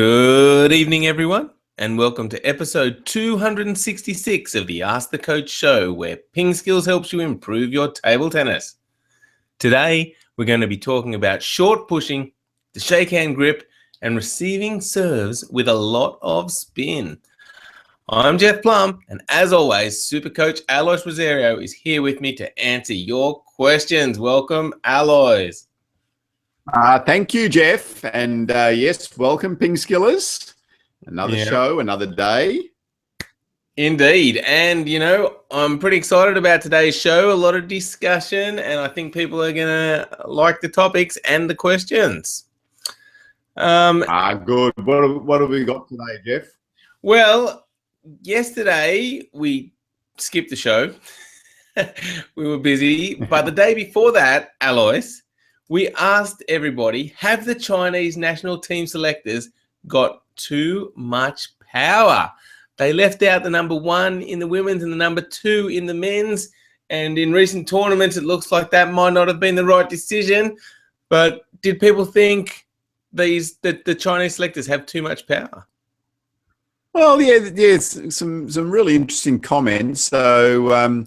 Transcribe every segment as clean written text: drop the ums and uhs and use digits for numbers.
Good evening, everyone, and welcome to episode 266 of the Ask the Coach show, where PingSkills helps you improve your table tennis. Today, we're going to be talking about short pushing, the shake hand grip, and receiving serves with a lot of spin. I'm Jeff Plum, and as always, Super Coach Alois Rosario is here with me to answer your questions. Welcome, Alois. Thank you, Jeff. And yes, welcome, PingSkillers. Another show, another day. Indeed. And, I'm pretty excited about today's show. A lot of discussion, and I think people are going to like the topics and the questions. Good. What have we got today, Jeff? Well, yesterday we skipped the show. We were busy. But the day before that, Alois, we asked everybody, have the Chinese national team selectors got too much power? They left out the number 1 in the women's and the number 2 in the men's. And in recent tournaments, it looks like that might not have been the right decision. But did people think that the Chinese selectors have too much power? Well, yeah, some really interesting comments. So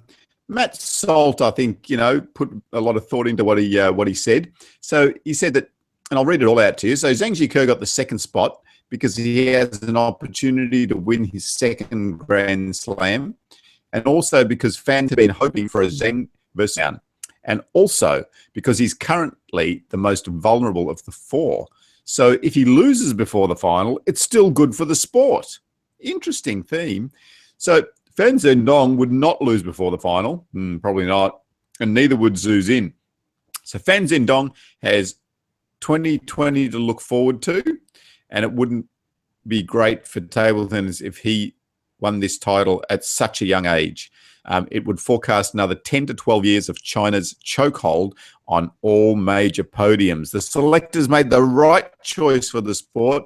Matt Salt, I think, put a lot of thought into what he said. So he said that, and I'll read it all out to you. So Zhang Jike got the second spot because he has an opportunity to win his second Grand Slam, and also because fans have been hoping for a Zhang versus Yan, and also because he's currently the most vulnerable of the 4. So if he loses before the final, it's still good for the sport. Interesting theme. So Fan Zhendong would not lose before the final. Probably not. And neither would Zhu Xin. So Fan Zhendong has 2020 to look forward to. And it wouldn't be great for table tennis if he won this title at such a young age. It would forecast another 10 to 12 years of China's chokehold on all major podiums. The selectors made the right choice for the sport,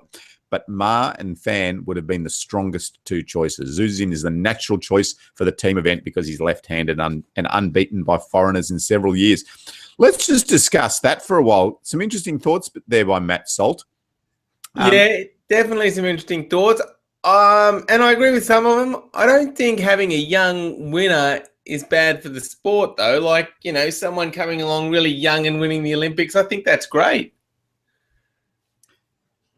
but Ma and Fan would have been the strongest 2 choices. Zhu Xin is the natural choice for the team event because he's left-handed and unbeaten by foreigners in several years. Let's just discuss that for a while. Some interesting thoughts there by Matt Salt. Yeah, definitely some interesting thoughts. And I agree with some of them. I don't think having a young winner is bad for the sport, though. Like, someone coming along really young and winning the Olympics, I think that's great.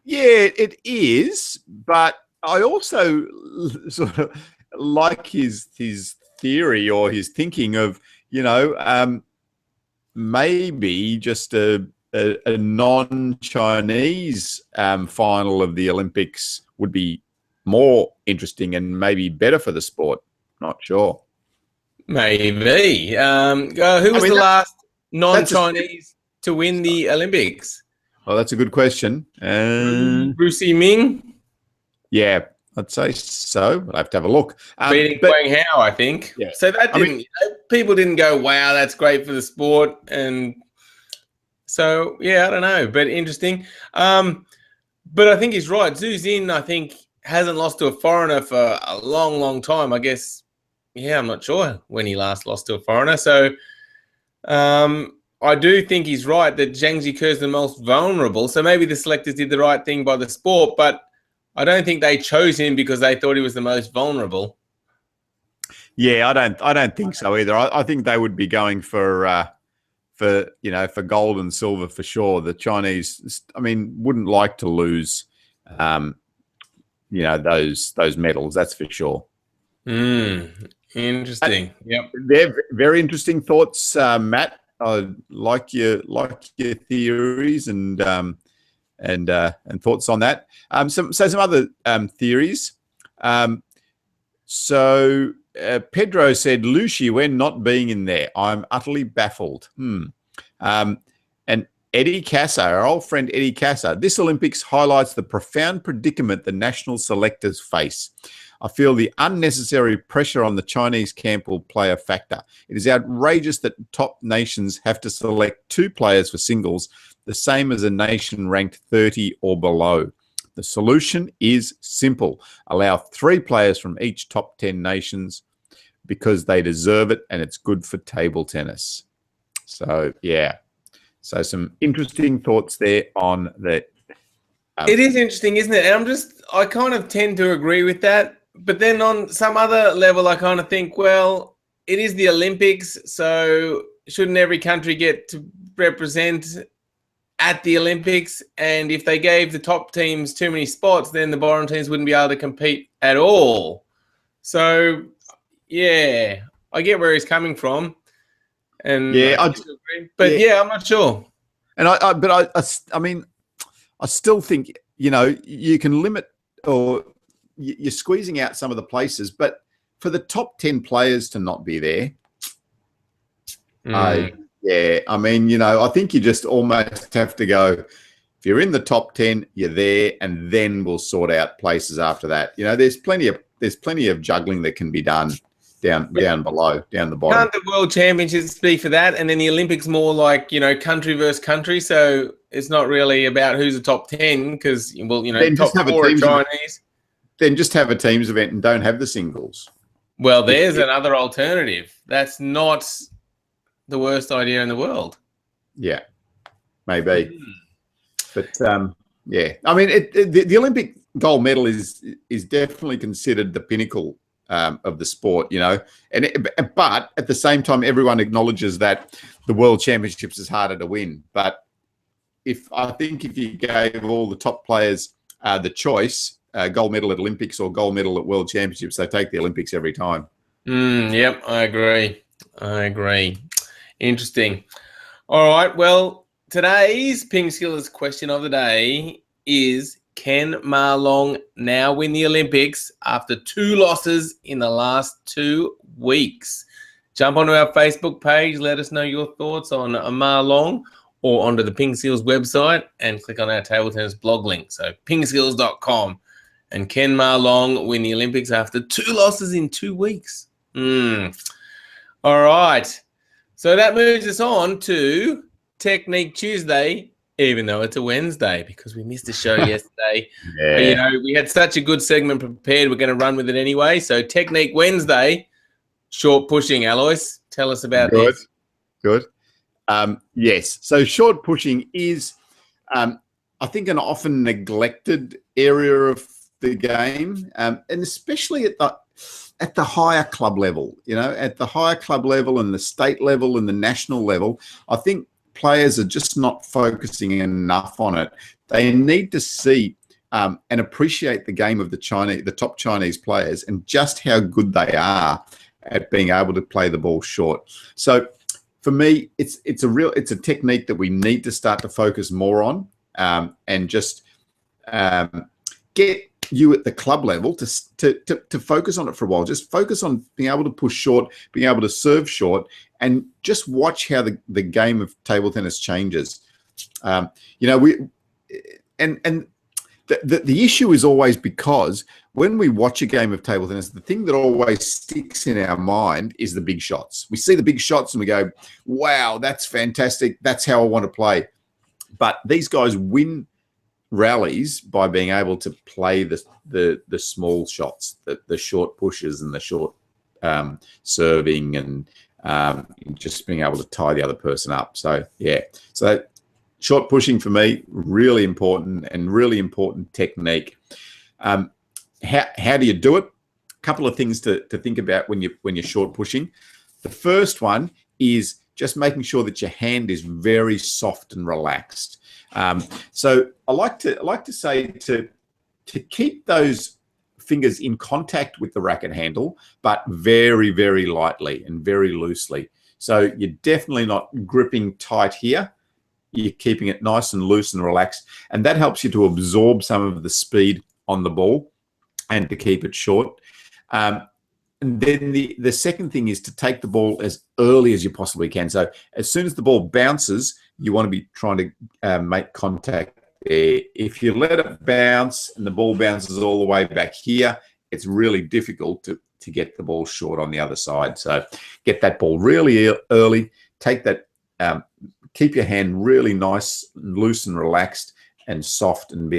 Yeah, it is, but I also sort of like his theory or his thinking of, maybe just a non-Chinese final of the Olympics would be more interesting and maybe better for the sport. Not sure. Maybe. Who was the last non-Chinese to win the Olympics? Well, that's a good question. Ru Ming? Yeah, I'd say so. I'll have to have a look. Beating Guang Hao, I think. Yeah. So that didn't, people didn't go, wow, that's great for the sport. And so, yeah, I don't know, but interesting. But I think he's right. Zhu Xin, I think, hasn't lost to a foreigner for a long, long time. I guess, yeah, I'm not sure when he last lost to a foreigner. So, I do think he's right that Zhang Jike is the most vulnerable. So maybe the selectors did the right thing by the sport, but I don't think they chose him because they thought he was the most vulnerable. Yeah, I don't think so either. I think they would be going for gold and silver for sure. The Chinese, wouldn't like to lose, those medals. That's for sure. Interesting. Yep. They're very interesting thoughts, Matt. I like your theories and thoughts on that. Some other theories. Pedro said, Lu Shiwen not being in there. I'm utterly baffled. And Eddie Casa, our old friend Eddie Casa, this Olympics highlights the profound predicament the national selectors face. I feel the unnecessary pressure on the Chinese camp will play a factor. It is outrageous that top nations have to select 2 players for singles, the same as a nation ranked 30 or below. The solution is simple. Allow 3 players from each top 10 nations because they deserve it and it's good for table tennis. So, yeah. So some interesting thoughts there on the It is interesting, isn't it? And I kind of tend to agree with that. But then on some other level, I kind of think, well, it is the Olympics, so shouldn't every country get to represent at the Olympics? And if they gave the top teams too many spots, then the bottom teams wouldn't be able to compete at all. So, yeah, I get where he's coming from. And yeah, but yeah, I'm not sure. And I mean, I still think, you can limit, or you're squeezing out some of the places, but for the top 10 players to not be there, I mean, I think you just almost have to go, if you're in the top 10, you're there, and then we'll sort out places after that. There's plenty of juggling that can be done down below, down the bottom. Can't the World Championships be for that? And then the Olympics more like, country versus country. So it's not really about who's the top 10 because, well, top 4 are Chinese. Then just have a teams event and don't have the singles. Well, there's another alternative. That's not the worst idea in the world. Yeah, maybe. But, yeah. I mean, the Olympic gold medal is definitely considered the pinnacle of the sport, but at the same time, everyone acknowledges that the World Championships is harder to win. But I think if you gave all the top players the choice, gold medal at Olympics or gold medal at World Championships, they take the Olympics every time. Yep, I agree. Interesting. All right, well, today's PingSkills question of the day is, can Ma Long now win the Olympics after 2 losses in the last 2 weeks? Jump onto our Facebook page, let us know your thoughts on Ma Long, or onto the PingSkills website and click on our table tennis blog link. So pingskills.com. And can Ma Long win the Olympics after 2 losses in 2 weeks? All right. So that moves us on to Technique Tuesday, even though it's a Wednesday, because we missed a show yesterday. Yeah. But, we had such a good segment prepared. We're going to run with it anyway. So Technique Wednesday, short pushing. Alois, tell us about this. Good. Yes. So short pushing is, I think, an often neglected area of the game, and especially at the higher club level. At the higher club level and the state level and the national level, I think players are just not focusing enough on it. They need to see and appreciate the game of the top Chinese players and just how good they are at being able to play the ball short. So for me, it's a technique that we need to start to focus more on, and just get you at the club level to focus on it for a while. Just focus on being able to push short, being able to serve short, and just watch how the game of table tennis changes. The issue is always, because when we watch a game of table tennis, the thing that always sticks in our mind is the big shots. We see the big shots and we go, wow, that's fantastic. That's how I want to play. But these guys win rallies by being able to play the small shots, the short pushes and the short serving, and just being able to tie the other person up. So yeah, so short pushing for me, really important, and really important technique. How do you do it? A couple of things to think about when you're short pushing. The first one is just making sure that your hand is very soft and relaxed. So I like to say to keep those fingers in contact with the racket handle, but very, very lightly and very loosely. So you're definitely not gripping tight here. You're keeping it nice and loose and relaxed, and that helps you to absorb some of the speed on the ball and to keep it short. And then the second thing is to take the ball as early as you possibly can. So as soon as the ball bounces, you want to be trying to make contact there. If you let it bounce and the ball bounces all the way back here, it's really difficult to get the ball short on the other side. So get that ball really early, take that, keep your hand really nice, loose and relaxed and soft, and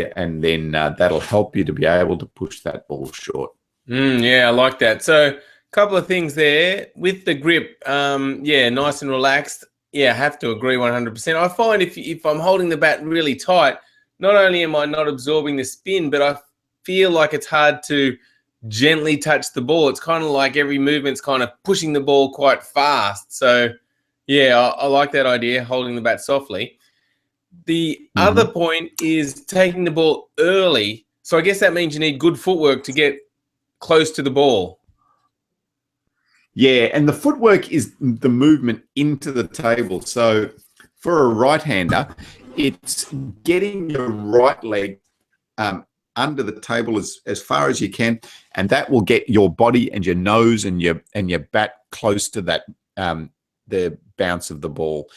then that'll help you to be able to push that ball short. Yeah, I like that. So a couple of things there with the grip. Yeah, nice and relaxed. Yeah, I have to agree 100%. I find if I'm holding the bat really tight, not only am I not absorbing the spin, but I feel like it's hard to gently touch the ball. It's kind of like every movement's kind of pushing the ball quite fast. So, yeah, I like that idea, holding the bat softly. The other point is taking the ball early. So I guess that means you need good footwork to get close to the ball. Yeah, and the footwork is the movement into the table. So for a right-hander, it's getting your right leg under the table as far as you can, and that will get your body and your nose and your bat close to that the bounce of the ball.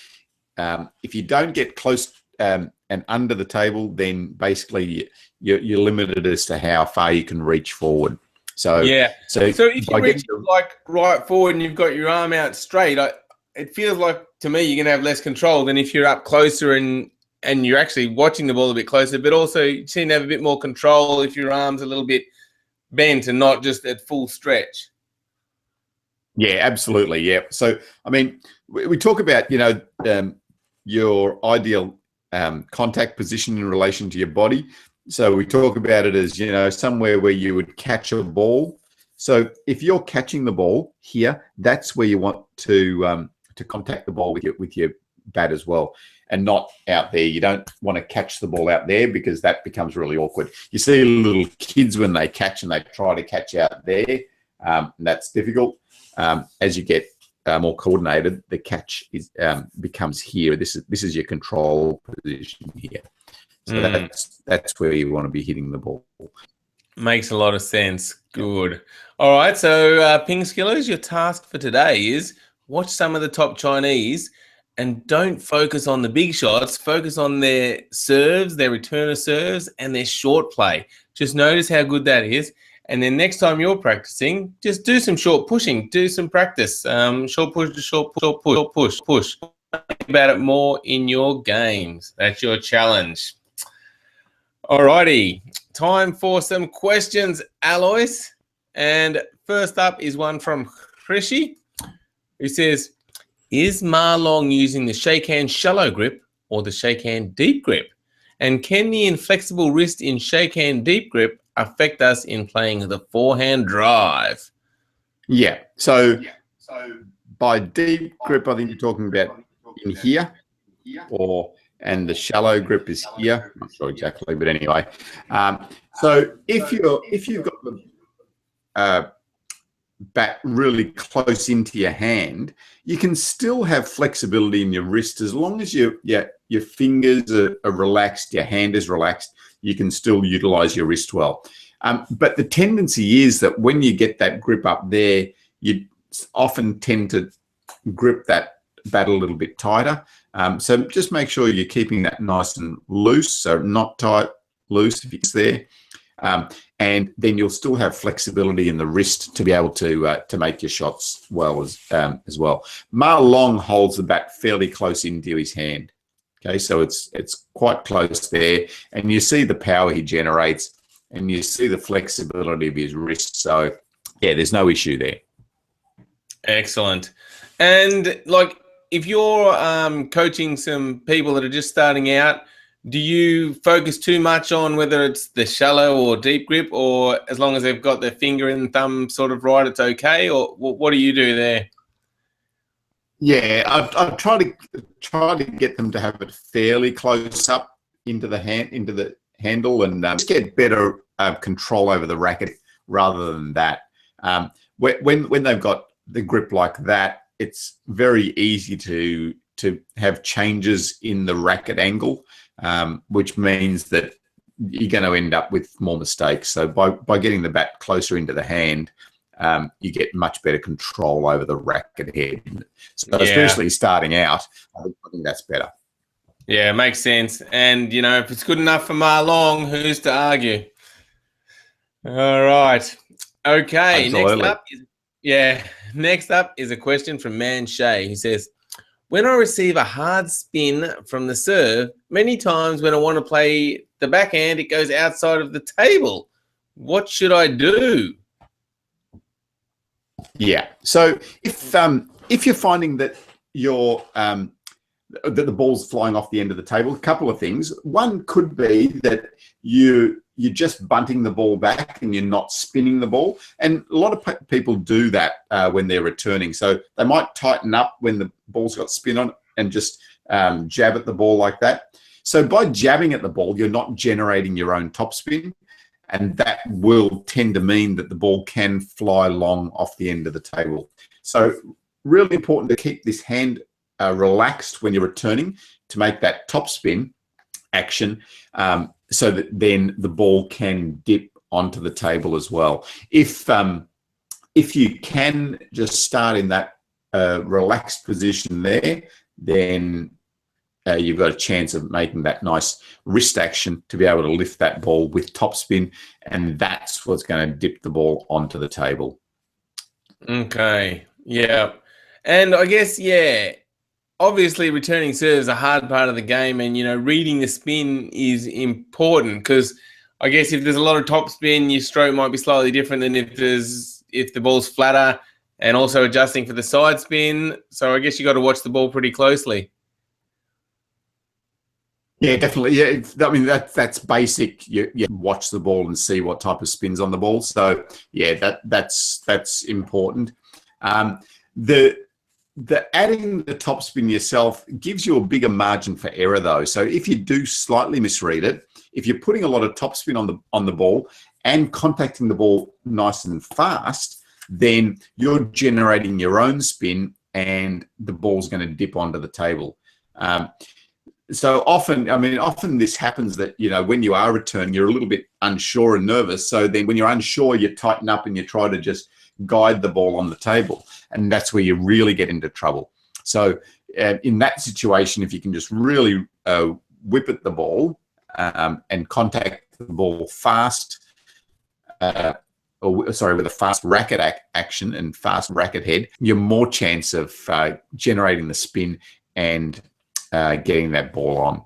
If you don't get close and under the table, then basically you're limited as to how far you can reach forward. So yeah. So if you reach like right forward and you've got your arm out straight, it feels like to me you're gonna have less control than if you're up closer and you're actually watching the ball a bit closer. But also you seem to have a bit more control if your arm's a little bit bent and not just at full stretch. Yeah, absolutely. Yeah. So I mean, we talk about your ideal contact position in relation to your body. So we talk about it as, somewhere where you would catch a ball. So if you're catching the ball here, that's where you want to contact the ball with your bat as well, and not out there. You don't want to catch the ball out there because that becomes really awkward. You see little kids when they catch and they try to catch out there. That's difficult. As you get more coordinated, the catch becomes here. This is your control position here. So that's where you want to be hitting the ball. Makes a lot of sense. Good. All right. So, PingSkillers, your task for today is watch some of the top Chinese and don't focus on the big shots. Focus on their serves, their return of serves, and their short play. Just notice how good that is. And then next time you're practicing, just do some short pushing. Do some practice. Short push to short push. Think about it more in your games. That's your challenge. Alrighty, time for some questions, Alois. And first up is one from Hrishi, who says, is Ma Long using the shake hand shallow grip or the shake hand deep grip? And can the inflexible wrist in shake hand deep grip affect us in playing the forehand drive? Yeah, so by deep grip, I think you're talking about in here and the shallow grip is here. I'm not sure exactly, but anyway. So if you've got the bat really close into your hand, you can still have flexibility in your wrist as long as your fingers are relaxed, your hand is relaxed. You can still utilize your wrist well. But the tendency is that when you get that grip up there, you often tend to grip that bat a little bit tighter. So just make sure you're keeping that nice and loose, so not tight, loose if it's there. And then you'll still have flexibility in the wrist to be able to make your shots well as well. Ma Long holds the bat fairly close into his hand. Okay, so it's quite close there, and you see the power he generates, and you see the flexibility of his wrist. So yeah, there's no issue there. Excellent. And like, if you're coaching some people that are just starting out, do you focus too much on whether it's the shallow or deep grip, or as long as they've got their finger and thumb sort of right, it's okay? Or what do you do there? Yeah, I try to get them to have it fairly close up into the handle, and just get better control over the racket rather than that. When they've got the grip like that, it's very easy to have changes in the racket angle, which means that you're going to end up with more mistakes. So by getting the bat closer into the hand, you get much better control over the racket head. So especially starting out, I think that's better. Yeah, makes sense. And, if it's good enough for Ma Long, who's to argue? All right. Okay. Absolutely. Next up is a question from Man Shay, who says, when I receive a hard spin from the serve, many times when I want to play the backhand, it goes outside of the table. What should I do? Yeah. So if you're finding that your that the ball's flying off the end of the table. A couple of things. One could be that you're just bunting the ball back and you're not spinning the ball. And a lot of people do that when they're returning. So they might tighten up when the ball's got spin on it and just jab at the ball like that. So by jabbing at the ball, you're not generating your own topspin, and that will tend to mean that the ball can fly long off the end of the table. So really important to keep this hand relaxed when you're returning to make that topspin action, so that then the ball can dip onto the table as well. If you can just start in that relaxed position there, then you've got a chance of making that nice wrist action to be able to lift that ball with topspin, and that's what's going to dip the ball onto the table. Okay, yeah. And I guess, yeah, obviously returning serve is a hard part of the game, and, you know, reading the spin is important, because I guess if there's a lot of topspin, your stroke might be slightly different than if the ball's flatter, and also adjusting for the side spin. So I guess you got to watch the ball pretty closely. Yeah, definitely. Yeah, I mean that's basic. You watch the ball and see what type of spins on the ball. So yeah, that's important. The adding the topspin yourself gives you a bigger margin for error though. So if you do slightly misread it, if you're putting a lot of topspin on the ball and contacting the ball nice and fast, then you're generating your own spin and the ball's going to dip onto the table. So often this happens that, you know, when you are returning, you're a little bit unsure and nervous. So then when you're unsure, you tighten up and you try to just guide the ball on the table. And that's where you really get into trouble. So in that situation, if you can just really whip at the ball and contact the ball fast, with a fast racket action and fast racket head, you're more chance of generating the spin and getting that ball on.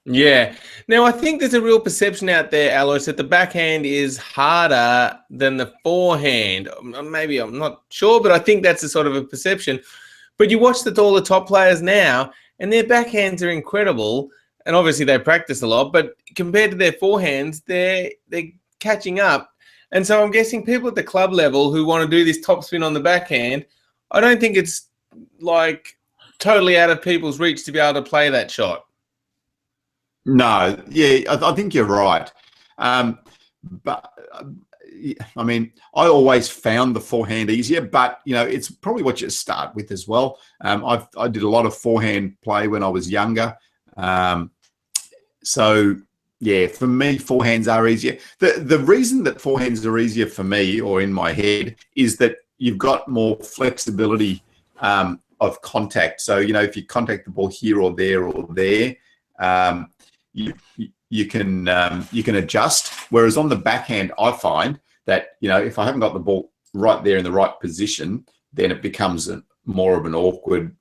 Yeah. Now, I think there's a real perception out there, Alois, that the backhand is harder than the forehand. Maybe I'm not sure, but I think that's a sort of a perception. But you watch all the top players now, and their backhands are incredible, and obviously they practice a lot, but compared to their forehands, they're catching up. And so I'm guessing people at the club level who want to do this topspin on the backhand, I don't think it's like totally out of people's reach to be able to play that shot. No, yeah, I think you're right. But I mean, I always found the forehand easier, but, you know, it's probably what you start with as well. I did a lot of forehand play when I was younger. So, yeah, for me, forehands are easier. The reason that forehands are easier for me, or in my head, is that you've got more flexibility of contact. So, you know, if you contact the ball here or there, you can adjust. Whereas on the backhand, I find that, you know, if I haven't got the ball right there in the right position, then it becomes more of an awkward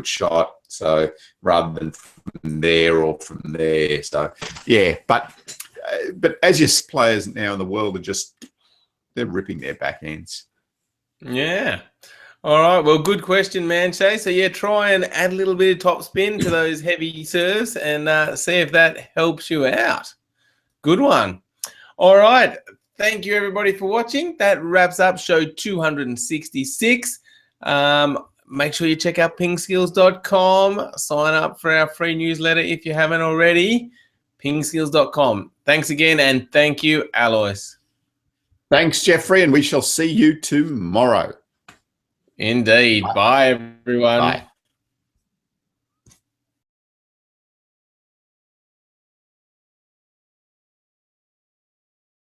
shot. So rather than from there or from there. So yeah, but as your players now in the world they're ripping their backhands. Yeah. All right. Well, good question, Manche. So yeah, try and add a little bit of top spin to those heavy serves and see if that helps you out. Good one. All right. Thank you, everybody, for watching. That wraps up show 266. Make sure you check out PingSkills.com. Sign up for our free newsletter if you haven't already. PingSkills.com. Thanks again, and thank you, Alois. Thanks, Jeffrey, and we shall see you tomorrow. Indeed. Bye, everyone. Bye.